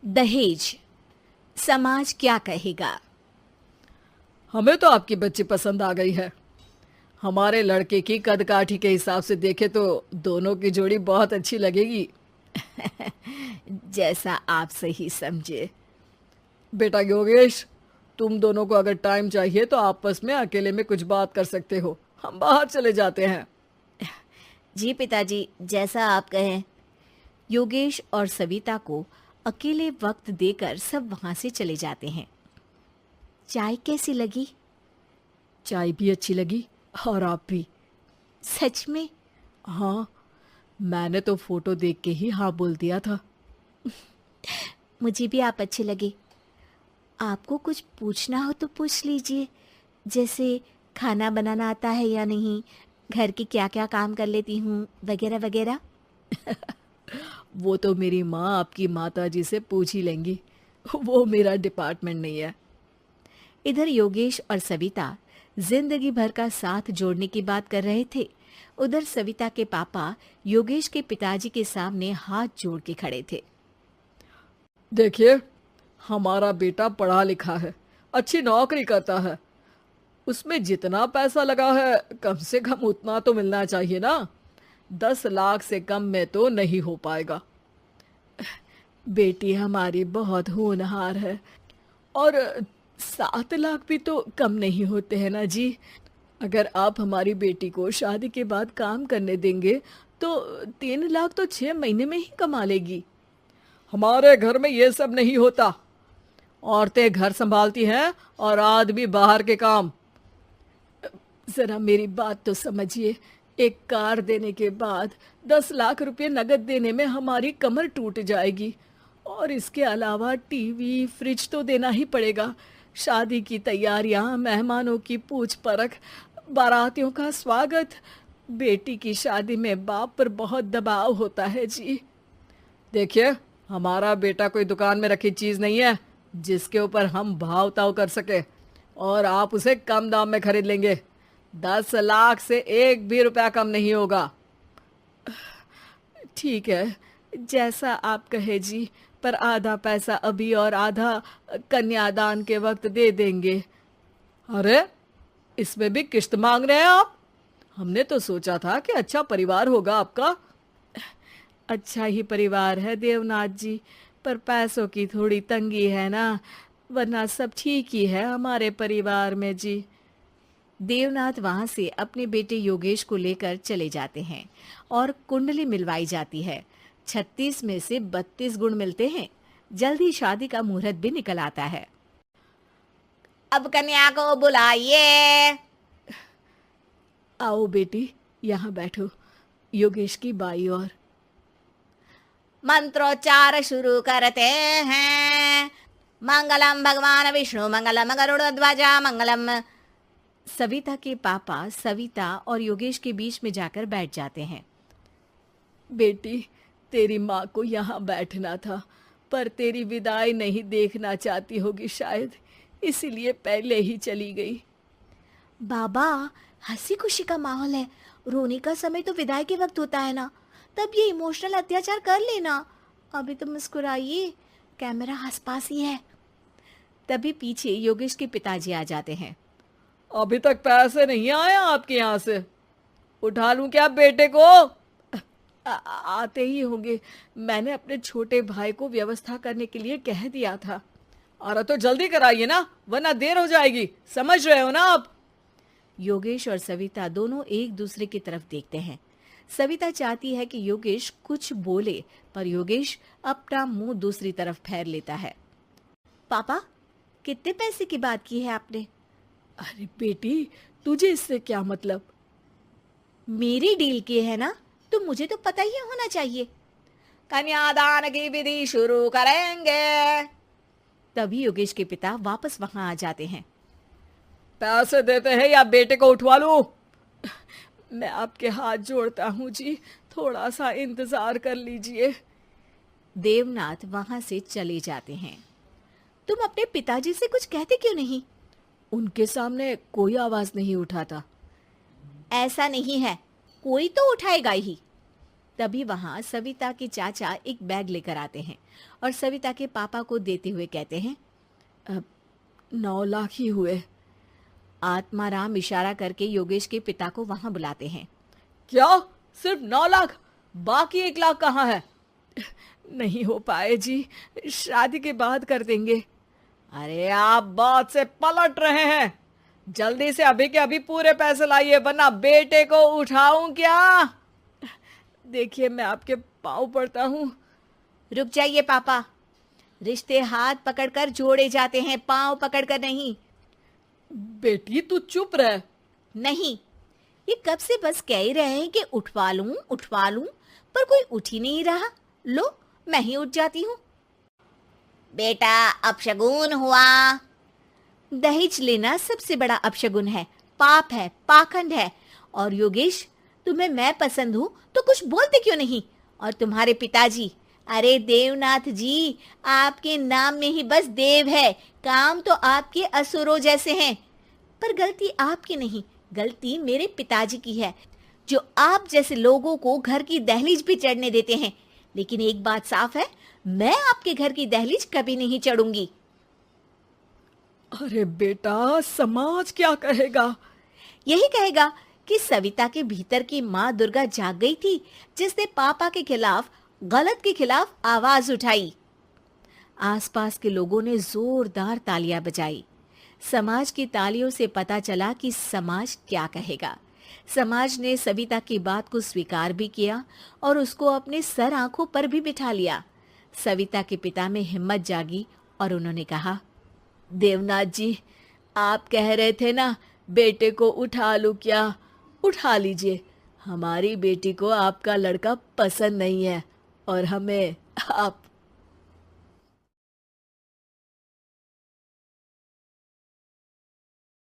दहेज, समाज क्या कहेगा। हमें तो आपकी बच्ची पसंद आ गई है। हमारे लड़के की कद काठी के हिसाब से देखे तो दोनों की जोड़ी बहुत अच्छी लगेगी। जैसा आप सही समझे। बेटा योगेश, तुम दोनों को अगर टाइम चाहिए तो आपस में अकेले में कुछ बात कर सकते हो। हम बाहर चले जाते हैं। जी पिताजी, जैसा आप कहें। योगेश और सविता को अकेले वक्त देकर सब वहां से चले जाते हैं। चाय कैसी लगी? चाय भी अच्छी लगी और आप भी। सच में? हाँ, मैंने तो फोटो देख के ही हाँ बोल दिया था। मुझे भी आप अच्छे लगे। आपको कुछ पूछना हो तो पूछ लीजिए, जैसे खाना बनाना आता है या नहीं, घर के क्या क्या काम कर लेती हूँ, वगैरह वगैरह। वो तो मेरी माँ आपकी माता जी से पूछ ही लेंगी। वो मेरा डिपार्टमेंट नहीं है। इधर योगेश और सविता जिंदगी भर का साथ जोड़ने की बात कर रहे थे। उधर सविता के पापा योगेश के पिताजी के सामने हाथ जोड़ के खड़े थे। देखिए, हमारा बेटा पढ़ा लिखा है, अच्छी नौकरी करता है। उसमें जितना पैसा लगा है कम से कम उतना तो मिलना चाहिए ना। 10 लाख से कम में तो नहीं हो पाएगा। बेटी हमारी बहुत होनहार है और 7 लाख भी तो कम नहीं होते हैं ना जी। अगर आप हमारी बेटी को शादी के बाद काम करने देंगे तो 3 लाख तो 6 महीने में ही कमा लेगी। हमारे घर में ये सब नहीं होता। औरतें घर संभालती हैं और आदमी बाहर के काम। जरा मेरी बात तो समझिए। एक कार देने के बाद 10 लाख रुपए नगद देने में हमारी कमर टूट जाएगी और इसके अलावा टीवी फ्रिज तो देना ही पड़ेगा। शादी की तैयारियां, मेहमानों की पूछ परख, बारातियों का स्वागत। बेटी की शादी में बाप पर बहुत दबाव होता है जी। देखिए, हमारा बेटा कोई दुकान में रखी चीज नहीं है जिसके ऊपर हम भाव ताव कर सके और आप उसे कम दाम में खरीद लेंगे। 10 लाख से एक भी रुपया कम नहीं होगा। ठीक है, जैसा आप कहे जी, पर आधा पैसा अभी और आधा कन्यादान के वक्त दे देंगे। अरे, इसमें भी किश्त मांग रहे हैं आप? हमने तो सोचा था कि अच्छा परिवार होगा आपका। अच्छा ही परिवार है देवनाथ जी, पर पैसों की थोड़ी तंगी है ना, वरना सब ठीक ही है हमारे परिवार में जी। देवनाथ वहां से अपने बेटे योगेश को लेकर चले जाते हैं और कुंडली मिलवाई जाती है। 36 में से 32 गुण मिलते हैं। जल्दी शादी का मुहूर्त भी निकल आता है। अब कन्या को बुलाइए। आओ बेटी, यहाँ बैठो। योगेश की बाई और। मंत्रोच्चार शुरू करते हैं। मंगलम भगवान विष्णु मंगलम गरुड़ध्वजा मंगलम। सविता के पापा सविता और योगेश के बीच में जाकर बैठ जाते हैं। बेटी, तेरी माँ को यहाँ बैठना था, पर तेरी विदाई नहीं देखना चाहती होगी शायद, इसीलिए पहले ही चली गई। बाबा, हंसी खुशी का माहौल है। रोने का समय तो विदाई के वक्त होता है ना, तब ये इमोशनल अत्याचार कर लेना। अभी तो मुस्कुराइए, कैमरा आसपास ही है। तभी पीछे योगेश के पिताजी आ जाते हैं। अभी तक पैसे नहीं आए आपके यहाँ से? उठा लूं क्या बेटे को? आते ही होंगे। मैंने अपने छोटे भाई को व्यवस्था करने के लिए कह दिया था। अरे तो जल्दी कराइए ना, वरना देर हो जाएगी। समझ रहे हो ना आप? योगेश और सविता दोनों एक दूसरे की तरफ देखते हैं। सविता चाहती है कि योगेश कुछ बोले, पर योगेश अपना मुंह दूसरी तरफ फेर लेता है। पापा, कितने पैसे की बात की है आपने? अरे बेटी, तुझे इससे क्या मतलब? मेरी डील की है ना, तो मुझे तो पता ही होना चाहिए। कन्यादान की विधि शुरू करेंगे। तभी योगेश के पिता वापस वहां आ जाते हैं। पैसे देते हैं या बेटे को उठवा लूं? मैं आपके हाथ जोड़ता हूँ जी, थोड़ा सा इंतजार कर लीजिए। देवनाथ वहां से चले जाते हैं। तुम अपने पिताजी से कुछ कहते क्यों नहीं? उनके सामने कोई आवाज नहीं उठाता। ऐसा नहीं है, कोई तो उठाएगा ही। तभी वहां सविता के चाचा एक बैग लेकर आते हैं और सविता के पापा को देते हुए कहते हैं, 9 लाख ही हुए। आत्माराम इशारा करके योगेश के पिता को वहां बुलाते हैं। क्या? सिर्फ 9 लाख? बाकी 1 लाख कहाँ है? नहीं हो पाए जी, शादी के बाद कर देंगे। अरे आप बात से पलट रहे हैं। जल्दी से अभी के अभी पूरे पैसे लाइए, वरना बेटे को उठाऊं क्या? देखिए मैं आपके पाँव पड़ता हूँ। रुक जाइए पापा, रिश्ते हाथ पकड़कर जोड़े जाते हैं, पांव पकड़कर नहीं। बेटी तू चुप रह। नहीं, ये कब से बस कह ही रहे हैं कि उठवा लूं, पर कोई उठ ही नहीं रहा। लो, मैं ही उठ जाती हूँ। बेटा, अपशगुन हुआ। दहेज लेना सबसे बड़ा अपशगुन है, पाप है, पाखंड है। और योगेश, तुम्हें मैं पसंद हूँ तो कुछ बोलते क्यों नहीं? और तुम्हारे पिताजी, अरे देवनाथ जी, आपके नाम में ही बस देव है, काम तो आपके असुरों जैसे हैं। पर गलती आपकी नहीं, गलती मेरे पिताजी की है, जो आप जैसे लोगों को घर की दहलीज भी चढ़ने देते हैं। लेकिन एक बात साफ है, मैं आपके घर की दहलीज कभी नहीं चढ़ूंगी। अरे बेटा, समाज क्या कहेगा? यही कहेगा कि सविता के भीतर की माँ दुर्गा जाग गई थी, जिसने पापा के खिलाफ, गलत के खिलाफ आवाज उठाई। आसपास के लोगों ने जोरदार तालियां बजाई। समाज की तालियों से पता चला कि समाज क्या कहेगा। समाज ने सविता की बात को स्वीकार भी किया और उसको अपने सर आंखों पर भी बिठा लिया। सविता के पिता में हिम्मत जागी और उन्होंने कहा, देवनाथ जी, आप कह रहे थे ना बेटे को उठा लूं क्या? उठा लीजिए। हमारी बेटी को आपका लड़का पसंद नहीं है और हमें आप